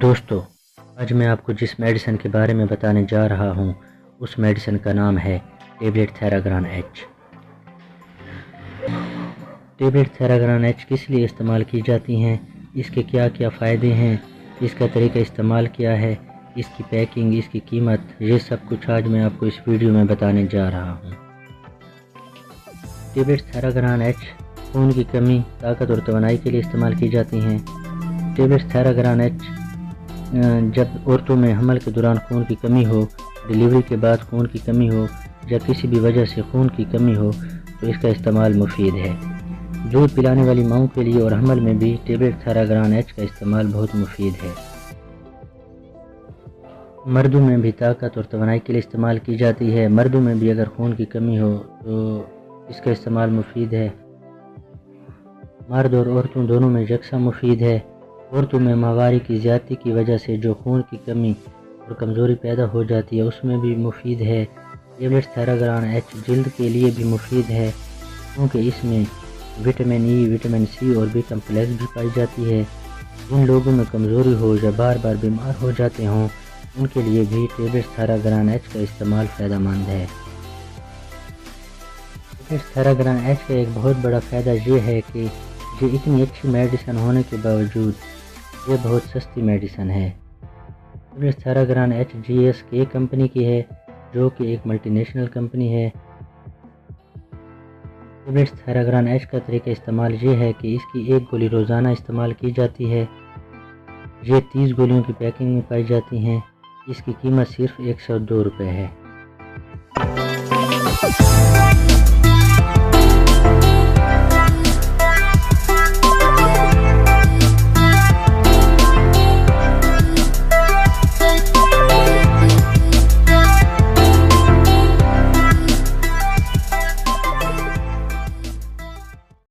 دوستو، آج میں آپ کو جس میڈیسن کے بارے میں بتانے جا رہا ہوں اس میڈیسن کا نام ہے ٹیبلیٹ تھیراگران ایچ۔ ٹیبلیٹ تھیراگران ایچ کس لیے استعمال کی جاتی ہیں، اس کے کیا کیا فائدے ہیں، اس کا طریقہ استعمال کیا ہے، اس کی پیکنگ، اس کی قیمت، یہ سب کچھ آج میں آپ کو اس ویڈیو میں بتانے جا رہا ہوں۔ ٹیبلیٹ تھیراگران ایچ خون کی کمی، طاقت اور توانائی کے لیے استعمال کی جاتی ہیں۔ ٹیبلیٹ تھیراگران ایچ جب عورتوں میں حمل کے دوران خون کی کمی ہو، ڈلیوری کے بعد خون کی کمی ہو یا کسی بھی وجہ سے خون کی کمی ہو تو اس کا استعمال مفید ہے۔ دودھ پلانے والی ماؤں کے لیے اور حمل میں بھی ٹیبلیٹ تھیراگران ایچ کا استعمال بہت مفید ہے۔ مردوں میں بھی طاقت اور توانائی کے لیے استعمال کی جاتی ہے۔ مردوں میں بھی اگر خون کی کمی ہو تو اس کا استعمال مفید ہے۔ مرد اور عورتوں دونوں میں یکساں مفید ہے۔ عورتوں میں ماہواری کی زیادتی کی وجہ سے جو خون کی کمی اور کمزوری پیدا ہو جاتی ہے اس میں بھی مفید ہے۔ ٹیبلیٹ تھیراگران ایچ جلد کے لیے بھی مفید ہے کیونکہ اس میں وٹامن ای، وٹامن سی اور بی کمپلیکس بھی پائی جاتی ہے۔ جن لوگوں میں کمزوری ہو یا بار بار بیمار ہو جاتے ہوں ان کے لیے بھی ٹیبلیٹ تھیراگران ایچ کا استعمال فائدہ مند ہے۔ ٹیبلیٹ تھیراگران ایچ کا ایک بہت بڑا فائدہ یہ ہے کہ یہ اتنی اچھی میڈیسن ہونے کے باوجود یہ بہت سستی میڈیسن ہے۔ ٹیبلیٹ تھیراگران ایچ GSK کمپنی کی ہے جو کہ ایک ملٹی نیشنل کمپنی ہے۔ ٹیبلیٹ تھیراگران ایچ کا طریقہ استعمال یہ ہے کہ اس کی ایک گولی روزانہ استعمال کی جاتی ہے۔ یہ 30 گولیوں کی پیکنگ میں پائی جاتی ہیں۔ اس کی قیمت صرف 102 روپے ہے۔